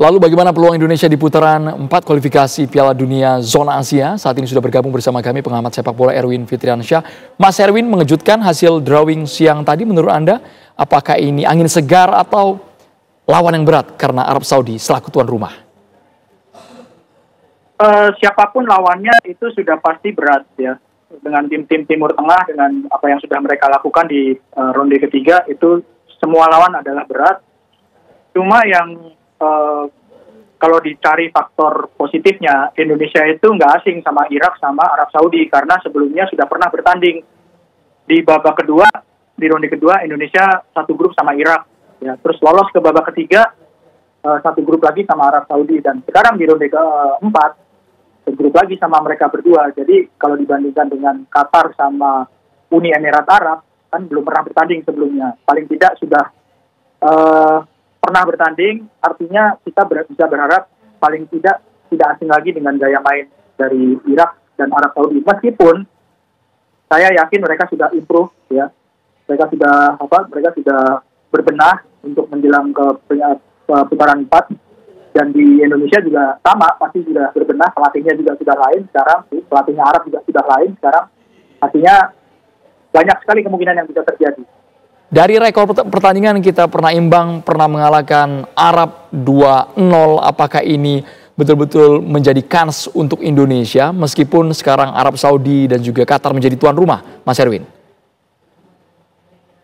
Lalu bagaimana peluang Indonesia di putaran 4 kualifikasi Piala Dunia Zona Asia? Saat ini sudah bergabung bersama kami pengamat sepak bola Erwin Fitriansyah. Mas Erwin, mengejutkan hasil drawing siang tadi menurut Anda? Apakah ini angin segar atau lawan yang berat karena Arab Saudi selaku tuan rumah? Siapapun lawannya itu sudah pasti berat ya. Dengan tim-tim Timur Tengah, dengan apa yang sudah mereka lakukan di ronde ketiga, itu semua lawan adalah berat. Cuma yang kalau dicari faktor positifnya, Indonesia itu nggak asing sama Irak sama Arab Saudi karena sebelumnya sudah pernah bertanding di babak kedua, di ronde kedua Indonesia satu grup sama Irak, ya, terus lolos ke babak ketiga satu grup lagi sama Arab Saudi, dan sekarang di ronde keempat grup lagi sama mereka berdua. Jadi kalau dibandingkan dengan Qatar sama Uni Emirat Arab, kan belum pernah bertanding sebelumnya, paling tidak sudah pernah bertanding, artinya kita bisa berharap paling tidak asing lagi dengan gaya main dari Irak dan Arab Saudi. Meskipun saya yakin mereka sudah improve, ya, mereka sudah berbenah untuk menjelang ke putaran 4, dan di Indonesia juga sama, pasti sudah berbenah, pelatihnya juga sudah lain sekarang, pelatihnya Arab juga sudah lain sekarang, artinya banyak sekali kemungkinan yang bisa terjadi. Dari rekor pertandingan kita pernah imbang, pernah mengalahkan Arab 2-0, apakah ini betul-betul menjadi kans untuk Indonesia meskipun sekarang Arab Saudi dan juga Qatar menjadi tuan rumah, Mas Erwin?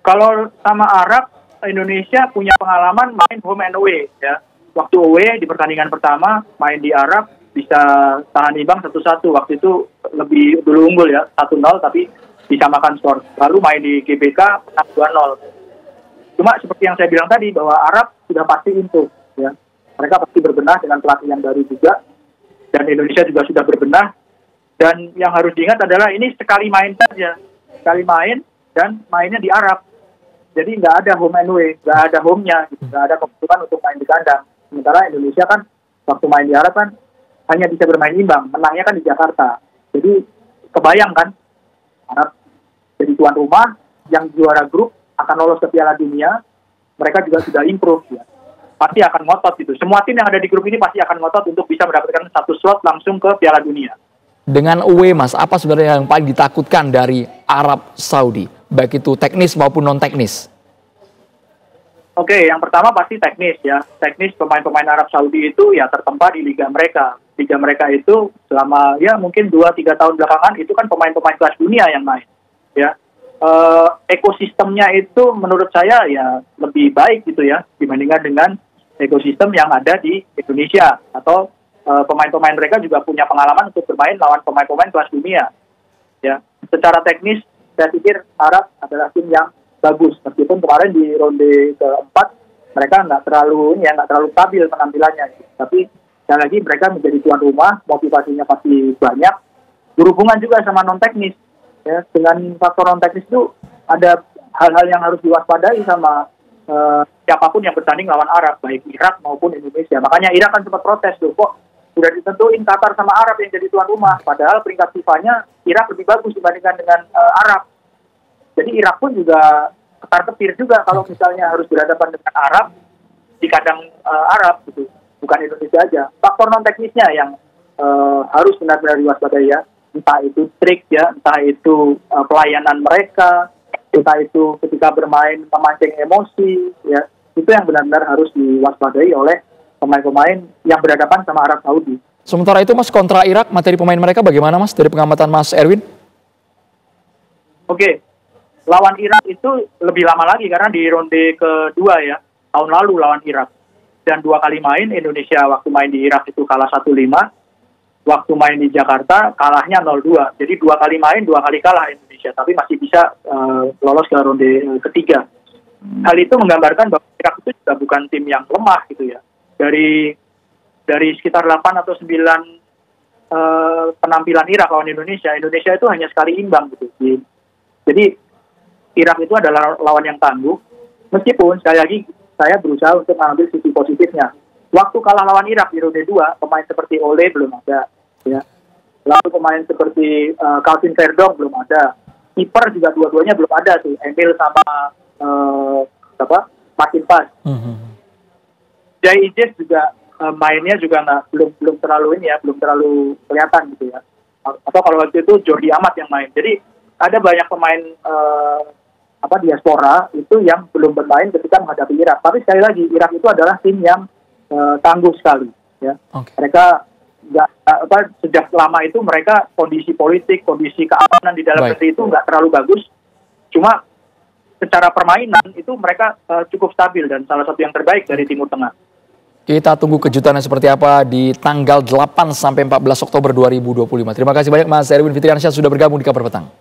Kalau sama Arab, Indonesia punya pengalaman main home and away, ya. Waktu away di pertandingan pertama main di Arab bisa tahan imbang 1-1, waktu itu lebih dulu unggul ya 1-0 tapi disamakan skor. Lalu main di GBK menang 2-0. Cuma seperti yang saya bilang tadi bahwa Arab sudah pasti improve, ya. Mereka pasti berbenah dengan pelatih yang baru juga, dan Indonesia juga sudah berbenah. Dan yang harus diingat adalah ini sekali main saja, sekali main dan mainnya di Arab. Jadi nggak ada home and away, nggak ada home-nya, nggak ada kebutuhan untuk main di kandang. Sementara Indonesia kan waktu main di Arab kan hanya bisa bermain imbang, menangnya kan di Jakarta. Jadi kebayang kan, Arab jadi tuan rumah, yang juara grup akan lolos ke Piala Dunia, mereka juga sudah improve, ya. Pasti akan ngotot gitu. Semua tim yang ada di grup ini pasti akan ngotot untuk bisa mendapatkan satu slot langsung ke Piala Dunia. Dengan away, Mas, apa sebenarnya yang paling ditakutkan dari Arab Saudi, baik itu teknis maupun non teknis? Oke, yang pertama pasti teknis, ya. Teknis pemain-pemain Arab Saudi itu ya tertempa di liga mereka. Liga mereka itu selama ya mungkin 2-3 tahun belakangan itu kan pemain-pemain kelas dunia yang main, ya. Ekosistemnya itu menurut saya ya lebih baik gitu ya dibandingkan dengan ekosistem yang ada di Indonesia, atau pemain-pemain mereka juga punya pengalaman untuk bermain lawan pemain-pemain kelas dunia, ya. Secara teknis saya pikir Arab adalah tim yang bagus, meskipun kemarin di ronde keempat mereka nggak terlalu stabil penampilannya, tapi sekali lagi mereka menjadi tuan rumah, motivasinya pasti banyak, berhubungan juga sama non teknis, ya. Dengan faktor non teknis itu ada hal-hal yang harus diwaspadai sama siapapun yang bertanding lawan Arab, baik Irak maupun Indonesia. Makanya Irak kan sempat protes tuh, kok sudah ditentuin Qatar sama Arab yang jadi tuan rumah, padahal peringkat FIFA-nya Irak lebih bagus dibandingkan dengan Arab. Jadi Irak pun juga ketar-ketir juga kalau misalnya harus berhadapan dengan Arab di kandang Arab gitu, bukan Indonesia aja. Faktor non teknisnya yang harus benar-benar diwaspadai, ya. Entah itu trik, ya, entah itu pelayanan mereka, entah itu ketika bermain memancing emosi, ya. Itu yang benar-benar harus diwaspadai oleh pemain-pemain yang berhadapan sama Arab Saudi. Sementara itu, Mas, kontra Irak, materi pemain mereka bagaimana, Mas, dari pengamatan Mas Erwin? Oke. Lawan Irak itu lebih lama lagi karena di ronde kedua, ya, tahun lalu lawan Irak. Dan 2 kali main, Indonesia waktu main di Irak itu kalah 1-5, waktu main di Jakarta kalahnya 0-2. Jadi 2 kali main, 2 kali kalah Indonesia, tapi masih bisa lolos ke ronde ketiga. Hal itu menggambarkan bahwa Irak itu juga bukan tim yang lemah gitu, ya. Dari sekitar 8 atau 9 penampilan Irak lawan Indonesia itu hanya sekali imbang gitu. Jadi Irak itu adalah lawan yang tangguh, meskipun sekali lagi saya berusaha untuk mengambil sisi positifnya. Waktu kalah lawan Irak di ronde 2, pemain seperti Ole belum ada, ya. Lalu pemain seperti Calvin Verdong belum ada. Kiper juga dua-duanya belum ada tuh, Emil sama Martin Pas. Jai Ijes juga mainnya juga belum terlalu ini ya, belum terlalu kelihatan gitu ya. Atau kalau waktu itu Jordi Amat yang main. Jadi ada banyak pemain diaspora itu yang belum bermain ketika menghadapi Irak. Tapi sekali lagi Irak itu adalah tim yang tangguh sekali ya. Okay. Mereka sejak lama itu mereka kondisi politik, kondisi keamanan di dalam negeri itu nggak terlalu bagus. Cuma secara permainan itu mereka cukup stabil dan salah satu yang terbaik dari Timur Tengah. Kita tunggu kejutannya seperti apa di tanggal 8 sampai 14 Oktober 2025. Terima kasih banyak Mas Erwin Fitriansyah sudah bergabung di Kabar Petang.